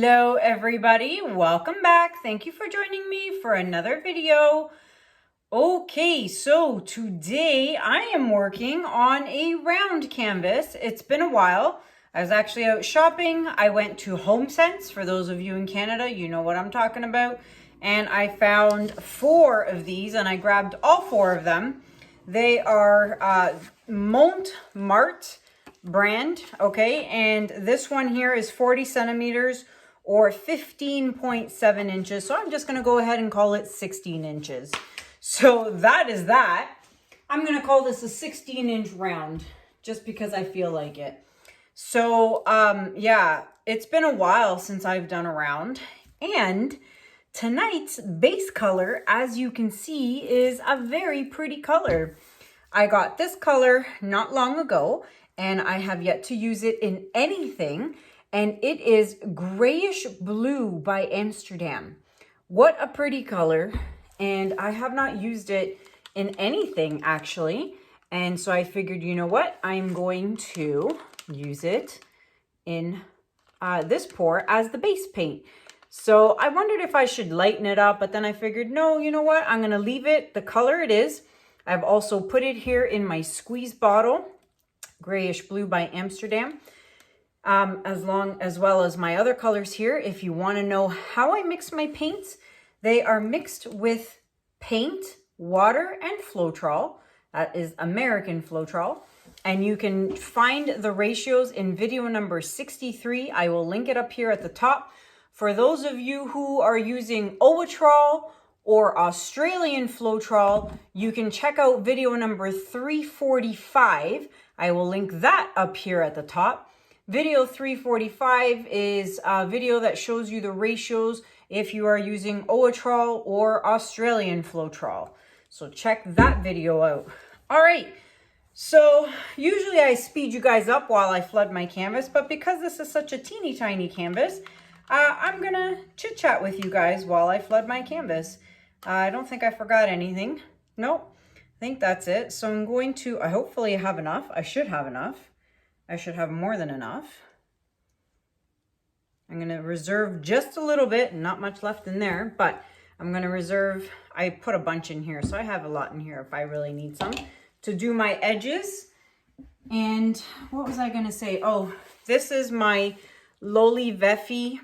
Hello everybody, welcome back. Thank you for joining me for another video. Okay, so today I am working on a round canvas. It's been a while. I was actually out shopping. I went to HomeSense. For those of you in Canada, you know what I'm talking about. And I found 4 of these and I grabbed all 4 of them. They are Montmartre brand, okay, and this one here is 40 centimeters or 15.7 inches, so I'm just going to go ahead and call it 16 inches. So that is that. I'm going to call this a 16-inch round just because I feel like it. So yeah, it's been a while since I've done a round, and tonight's base color, as you can see, is a very pretty color. I got this color not long ago, and I have yet to use it in anything, and it is Greyish Blue by Amsterdam. What a pretty color, and I have not used it in anything actually, and so I figured, you know what, I'm going to use it in this pour as the base paint. So I wondered if I should lighten it up, but then I figured, no, you know what, I'm going to leave it the color it is. I've also put it here in my squeeze bottle, Greyish Blue by Amsterdam, as well as my other colors here. If you want to know how I mix my paints, they are mixed with paint, water, and Floetrol. That is American Floetrol. And you can find the ratios in video number 63. I will link it up here at the top. For those of you who are using Owatrol or Australian Floetrol, you can check out video number 345. I will link that up here at the top. Video 345 is a video that shows you the ratios if you are using Owatrol or Australian Floetrol. So check that video out. All right, so usually I speed you guys up while I flood my canvas, but because this is such a teeny tiny canvas, I'm gonna chit chat with you guys while I flood my canvas. I don't think I forgot anything. Nope. I think that's it. So I'm going to, I hopefully have enough. I should have enough. I should have more than enough. I'm going to reserve just a little bit, not much left in there, but I'm going to reserve, I put a bunch in here, so I have a lot in here if I really need some to do my edges. And what was I going to say? Oh, this is my Loli Veffy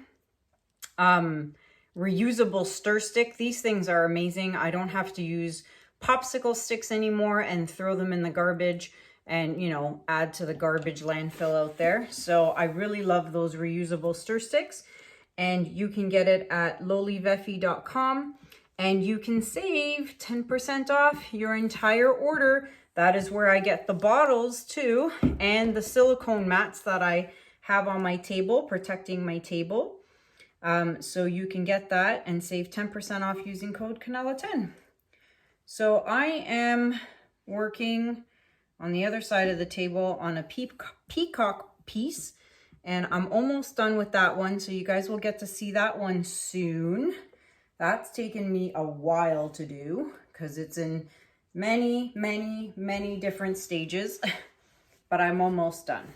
reusable stir stick. These things are amazing. I don't have to use popsicle sticks anymore and throw them in the garbage and, you know, add to the garbage landfill out there. So I really love those reusable stir sticks, and you can get it at loliveffy.com, and you can save 10% off your entire order. That is where I get the bottles too, and the silicone mats that I have on my table, protecting my table. So you can get that and save 10% off using code Kanella10. So I am working on the other side of the table on a peacock piece, and I'm almost done with that one. So you guys will get to see that one soon. That's taken me a while to do because it's in many, many, many different stages, but I'm almost done.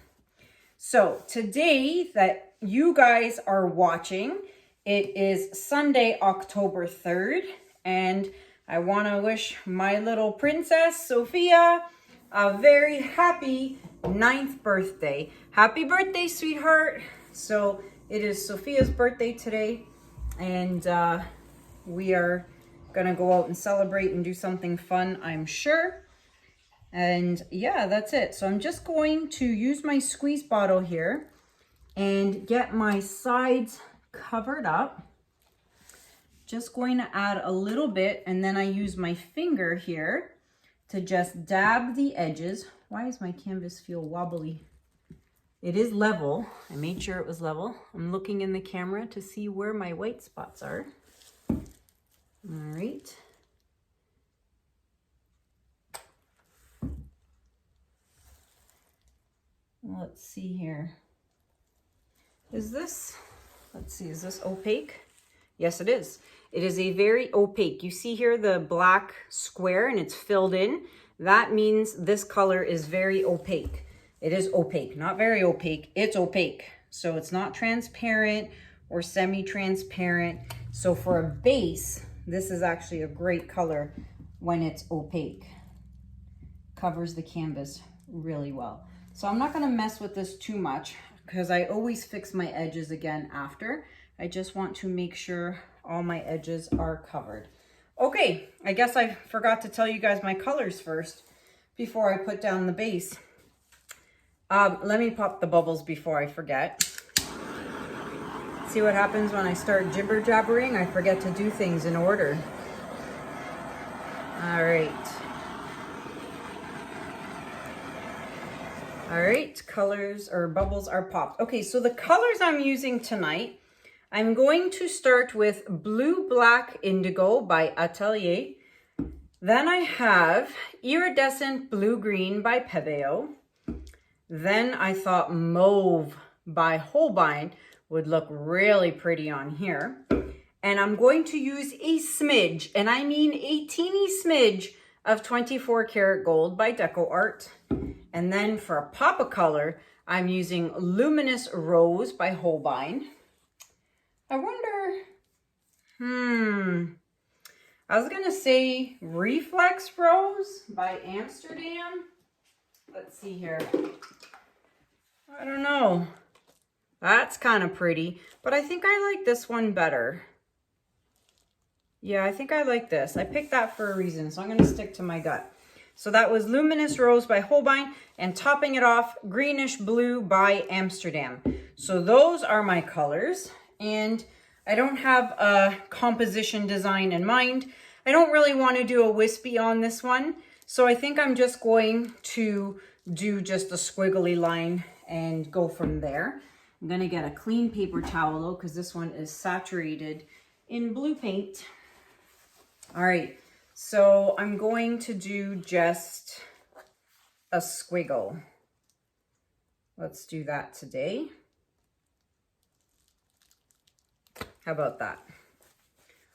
So today that you guys are watching, it is Sunday, October 3rd, and I want to wish my little princess, Sophia, a very happy 9th birthday. Happy birthday, sweetheart. So it is Sophia's birthday today, and we are going to go out and celebrate and do something fun, I'm sure. And yeah, that's it. So I'm just going to use my squeeze bottle here and get my sides covered up. Just going to add a little bit, and then I use my finger here to just dab the edges. Why does my canvas feel wobbly? It is level. I made sure it was level. I'm looking in the camera to see where my white spots are. All right. Let's see here. Is this, let's see, is this opaque? Yes, it is. It is a very opaque. You see here the black square and it's filled in. That means this color is very opaque. It is opaque, not very opaque. It's opaque. So it's not transparent or semi-transparent. So for a base, this is actually a great color when it's opaque. Covers the canvas really well. So I'm not going to mess with this too much because I always fix my edges again after. I just want to make sure all my edges are covered. Okay, I guess I forgot to tell you guys my colors first before I put down the base. Let me pop the bubbles before I forget. See what happens when I start jibber jabbering? I forget to do things in order. All right. All right, colors or bubbles are popped. Okay, so the colors I'm using tonight, I'm going to start with Blue Black Indigo by Atelier. Then I have Iridescent Blue Green by Pebeo. Then I thought Mauve by Holbein would look really pretty on here. And I'm going to use a smidge, and I mean a teeny smidge of 24 karat gold by DecoArt. And then for a pop of color, I'm using Luminous Rose by Holbein. I wonder, I was gonna say Reflex Rose by Amsterdam. Let's see here. I don't know. That's kind of pretty, but I think I like this one better. Yeah, I think I like this. I picked that for a reason, so I'm gonna stick to my gut. So that was Luminous Rose by Holbein, and topping it off, Greenish Blue by Amsterdam. So those are my colors, and I don't have a composition design in mind. I don't really want to do a wispy on this one, so I think I'm just going to do just a squiggly line and go from there. I'm gonna get a clean paper towel though, because this one is saturated in blue paint. All right. So I'm going to do just a squiggle. Let's do that today. How about that?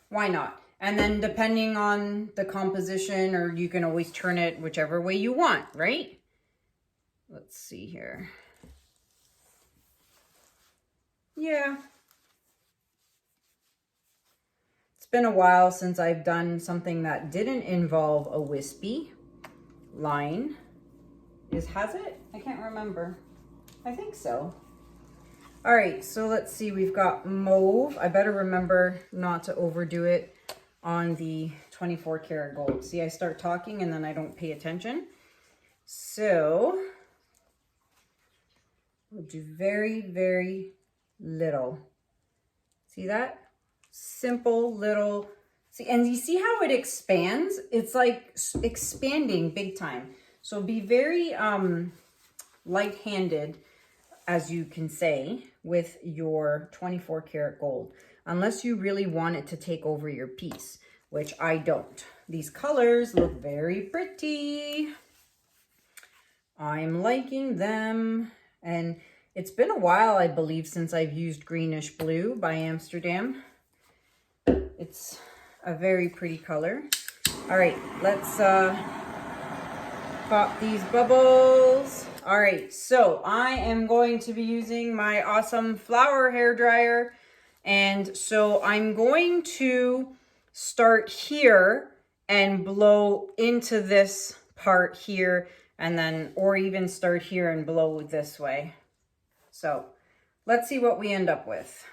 Why not? And then depending on the composition, or you can always turn it whichever way you want, right? Let's see here. Yeah. It's been a while since I've done something that didn't involve a wispy line. Has it? I can't remember. I think so. All right, so let's see. We've got Mauve. I better remember not to overdo it on the 24 karat gold. See, I start talking and then I don't pay attention. So we'll do very, very little. See that? Simple little, see, and you see how it expands? It's like expanding big time. So be very light-handed, as you can say, with your 24 karat gold, unless you really want it to take over your piece, which I don't. These colors look very pretty. I'm liking them. And it's been a while, I believe, since I've used Greenish Blue by Amsterdam. It's a very pretty color. All right, let's pop these bubbles. All right, so I am going to be using my awesome flower hairdryer. And so I'm going to start here and blow into this part here, and then, or even start here and blow this way. So let's see what we end up with.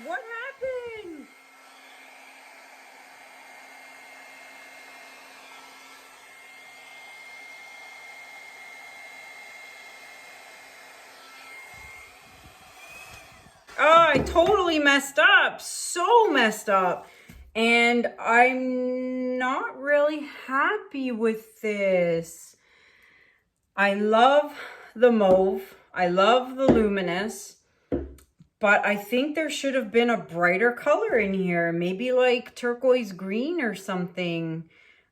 What happened? Oh, I totally messed up. So messed up. And I'm not really happy with this. I love the Mauve. I love the Luminous. But I think there should have been a brighter color in here. Maybe like turquoise green or something.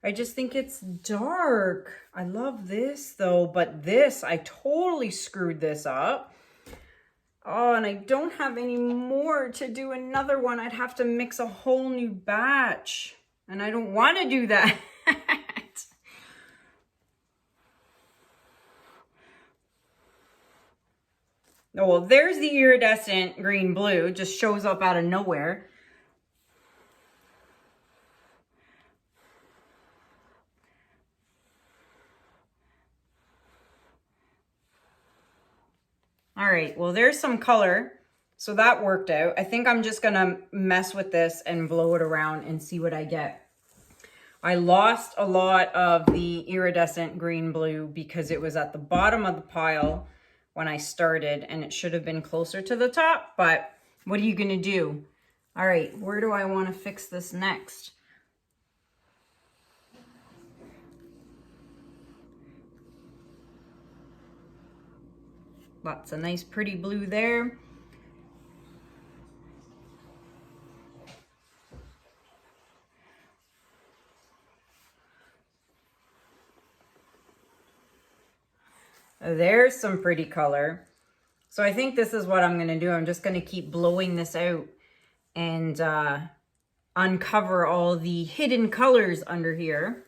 I just think it's dark. I love this though, but this, I totally screwed this up. Oh, and I don't have any more to do another one. I'd have to mix a whole new batch. And I don't want to do that. Oh, well, there's the iridescent green blue. Just shows up out of nowhere. All right, well, there's some color. So that worked out. I think I'm just gonna mess with this and blow it around and see what I get. I lost a lot of the iridescent green blue because it was at the bottom of the pile when I started and it should have been closer to the top, but what are you gonna do? All right, where do I wanna fix this next? Lots of nice pretty blue there. There's some pretty color. So I think this is what I'm gonna do. I'm just gonna keep blowing this out and uncover all the hidden colors under here.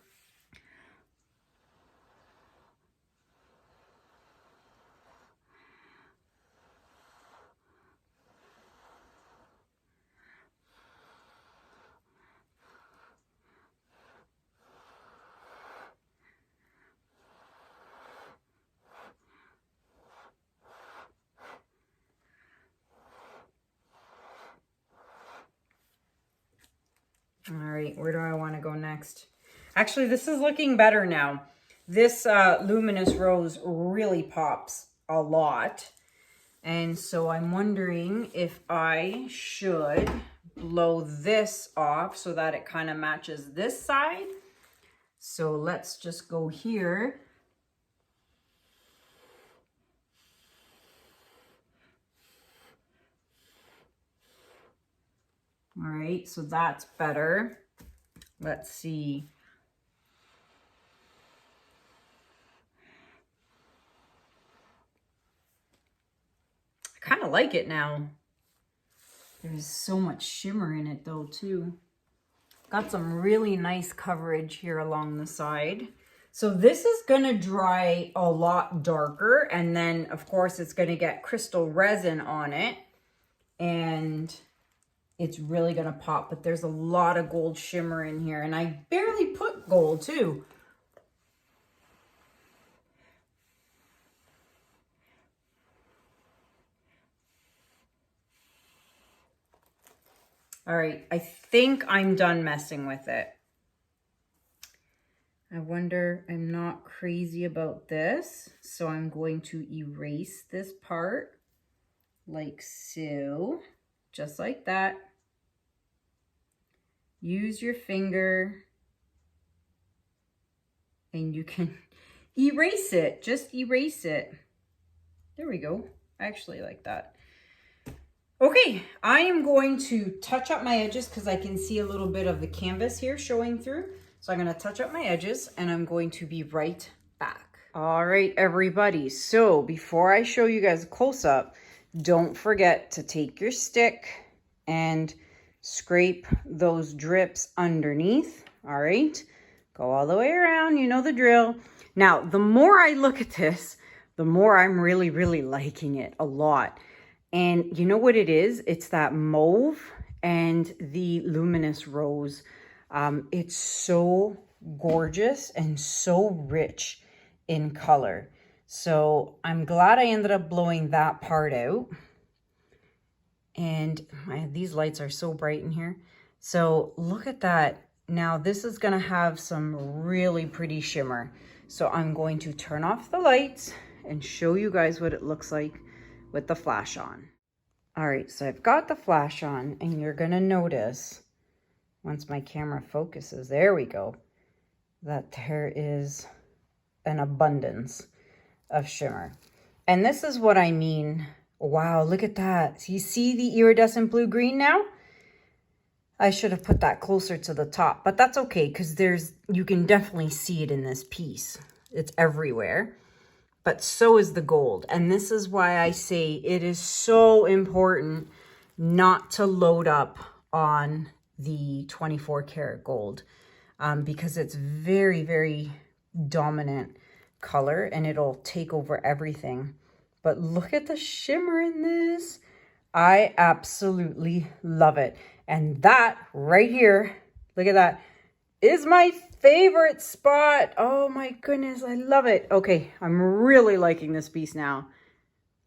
All right, where do I want to go next? Actually, this is looking better now. This Luminous Rose really pops a lot. And so I'm wondering if I should blow this off so that it kind of matches this side. So let's just go here. All right, so that's better. Let's see. I kind of like it now. There's so much shimmer in it though too. Got some really nice coverage here along the side. So this is gonna dry a lot darker, and then of course it's gonna get crystal resin on it, and it's really gonna pop, but there's a lot of gold shimmer in here, and I barely put gold too. All right, I think I'm done messing with it. I wonder, I'm not crazy about this, so I'm going to erase this part like so, just like that. Use your finger and you can erase it, just erase it. There we go, I actually like that. Okay, I am going to touch up my edges because I can see a little bit of the canvas here showing through. So I'm gonna touch up my edges and I'm going to be right back. All right, everybody. So before I show you guys a close-up, don't forget to take your stick and scrape those drips underneath. All right, go all the way around, you know the drill. Now, the more I look at this, the more I'm really, really liking it a lot. And you know what it is? It's that mauve and the luminous rose. It's so gorgeous and so rich in color. So I'm glad I ended up blowing that part out. And these lights are so bright in here. So look at that. Now this is gonna have some really pretty shimmer. So I'm going to turn off the lights and show you guys what it looks like with the flash on. All right, so I've got the flash on, and you're gonna notice once my camera focuses, there we go, that there is an abundance of shimmer. And this is what I mean. Wow, look at that. You see the iridescent blue-green now? I should have put that closer to the top, but that's okay because you can definitely see it in this piece. It's everywhere, but so is the gold. And this is why I say it is so important not to load up on the 24 karat gold because it's very, very dominant color and it'll take over everything. But look at the shimmer in this. I absolutely love it. And that right here, look at that, is my favorite spot. Oh my goodness, I love it. Okay, I'm really liking this piece now.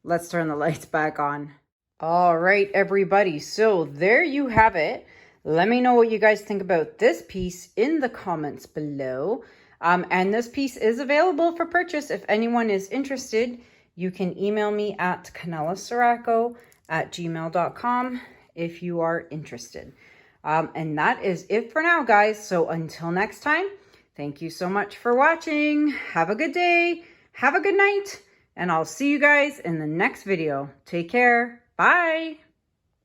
Let's turn the lights back on. All right, everybody, so there you have it. Let me know what you guys think about this piece in the comments below. And this piece is available for purchase. If anyone is interested, you can email me at kanellaciraco@gmail.com if you are interested. And that is it for now, guys. So until next time, thank you so much for watching. Have a good day. Have a good night. And I'll see you guys in the next video. Take care. Bye.